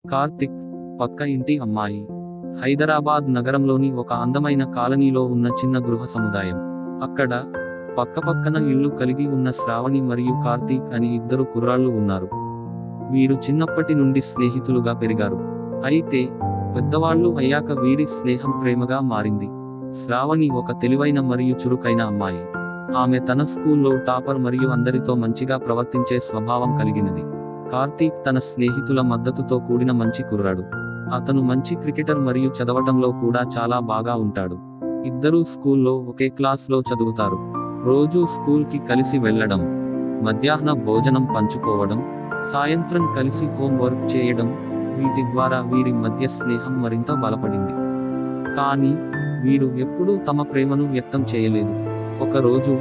కార్తిక్ పక్క ఇంటి అమ్మాయి. హైదరాబాద్ నగరంలోని ఒక అందమైన కాలనీలో ఉన్న చిన్న గృహ సముదాయం. అక్కడ పక్కపక్కన ఇళ్ళు కలిగి ఉన్న శ్రావణి మరియు కార్తీక్ అని ఇద్దరు కుర్రాళ్ళు ఉన్నారు. వీరు చిన్నప్పటి నుండి స్నేహితులుగా పెరిగారు. అయితే పెద్దవాళ్ళు అయ్యాక వీరి స్నేహం ప్రేమగా మారింది. శ్రావణి ఒక తెలివైన మరియు చురుకైన అమ్మాయి. ఆమె తన స్కూల్లో టాపర్ మరియు అందరితో మంచిగా ప్రవర్తించే స్వభావం కలిగినది. కార్తీక్ తన స్నేహితుల మద్దతుతో కూడిన మంచి కుర్రాడు. అతను మంచి క్రికెటర్ మరియు చదవటంలో కూడా చాలా బాగా ఉంటాడు. ఇద్దరూ స్కూల్లో ఒకే క్లాస్లో చదువుతారు. రోజూ స్కూల్కి కలిసి వెళ్ళడం, మధ్యాహ్న భోజనం పంచుకోవడం, సాయంత్రం కలిసి హోంవర్క్ చేయడం, వీటి ద్వారా వీరి మధ్య స్నేహం మరింత బలపడింది. కానీ వీరు ఎప్పుడూ తమ ప్రేమను వ్యక్తం చేయలేదు. ఒకరోజు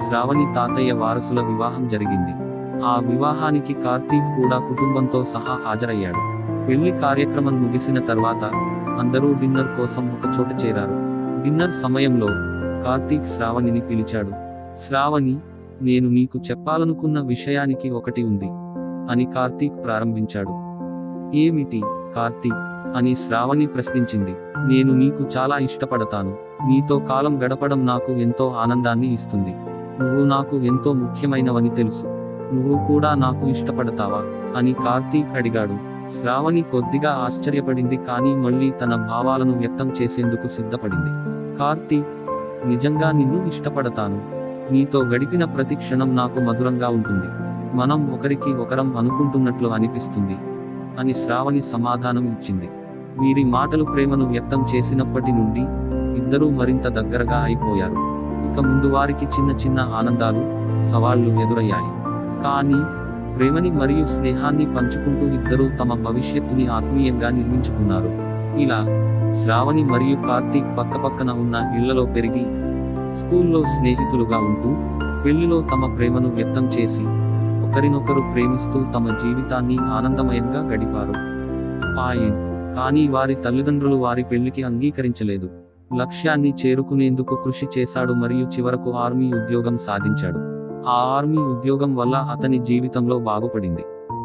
శ్రావణి తాతయ్య వారసుల వివాహం జరిగింది. ఆ వివాహానికి కార్తీక్ కూడా కుటుంబంతో సహా హాజరయ్యాడు. పెళ్లి కార్యక్రమం ముగిసిన తర్వాత అందరూ డిన్నర్ కోసం ఒక చోట చేరారు. డిన్నర్ సమయంలో కార్తీక్ శ్రావణిని పిలిచాడు. శ్రావణి, నేను నీకు చెప్పాలనుకున్న విషయానికి ఒకటి ఉంది అని కార్తీక్ ప్రారంభించాడు. ఏమిటి కార్తీక్ అని శ్రావణి ప్రశ్నించింది. నేను నీకు చాలా ఇష్టపడతాను. నీతో కాలం గడపడం నాకు ఎంతో ఆనందాన్ని ఇస్తుంది. నువ్వు నాకు ఎంతో ముఖ్యమైనవని తెలుసు. నువ్వు కూడా నాకు ఇష్టపడతావా అని కార్తీక్ అడిగాడు. శ్రావణి కొద్దిగా ఆశ్చర్యపడింది, కానీ మళ్ళీ తన భావాలను వ్యక్తం చేసేందుకు సిద్ధపడింది. కార్తీక్, నిజంగా నిన్ను ఇష్టపడతాను. నీతో గడిపిన ప్రతి క్షణం నాకు మధురంగా ఉంటుంది. మనం ఒకరికి ఒకరం అనుకుంటున్నట్లు అనిపిస్తుంది అని శ్రావణి సమాధానం ఇచ్చింది. వీరి మాటలు ప్రేమను వ్యక్తం చేసినప్పటి నుండి ఇద్దరూ మరింత దగ్గరగా అయిపోయారు. ఇక ముందు వారికి చిన్న చిన్న ఆనందాలు, సవాళ్లు ఎదురయ్యాయి. కానీ ప్రేమని మరియు స్నేహాన్ని పంచుకుంటూ ఇద్దరూ తమ భవిష్యత్తుని ఆత్మీయంగా నిర్మించుకున్నారు. ఇలా శ్రావణి మరియు కార్తీక్ పక్కపక్కన ఉన్న ఇళ్లలో పెరిగి, స్కూల్లో స్నేహితులుగా ఉంటూ, పెళ్లిలో తమ ప్రేమను వ్యక్తం చేసి, ఒకరినొకరు ప్రేమిస్తూ తమ జీవితాన్ని ఆనందమయంగా గడిపారు. కానీ వారి తల్లిదండ్రులు వారి పెళ్లికి అంగీకరించలేదు. లక్ష్యాన్ని చేరుకునేందుకు కృషి చేశాడు మరియు చివరకు ఆర్మీ ఉద్యోగం సాధించాడు. ఆ ఆర్మీ ఉద్యోగం వల్ల అతని జీవితంలో బాగుపడింది.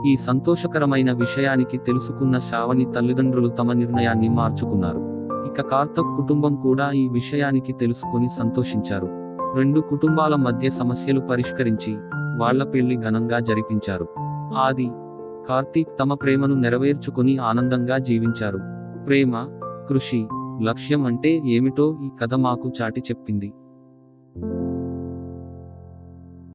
ఈ సంతోషకరమైన విషయానికి తెలుసుకున్న శ్రావణి తల్లిదండ్రులు తమ నిర్ణయాన్ని మార్చుకున్నారు. ఇక కార్తీక్ కుటుంబం కూడా ఈ విషయానికి తెలుసుకుని సంతోషించారు. రెండు కుటుంబాల మధ్య సమస్యలు పరిష్కరించి వాళ్ల పెళ్లి ఘనంగా జరిపించారు. ఆది, కార్తీక్ తమ ప్రేమను నెరవేర్చుకుని ఆనందంగా జీవించారు. ప్రేమ, కృషి, లక్ష్యం అంటే ఏమిటో ఈ కథ మాకు చాటి చెప్పింది.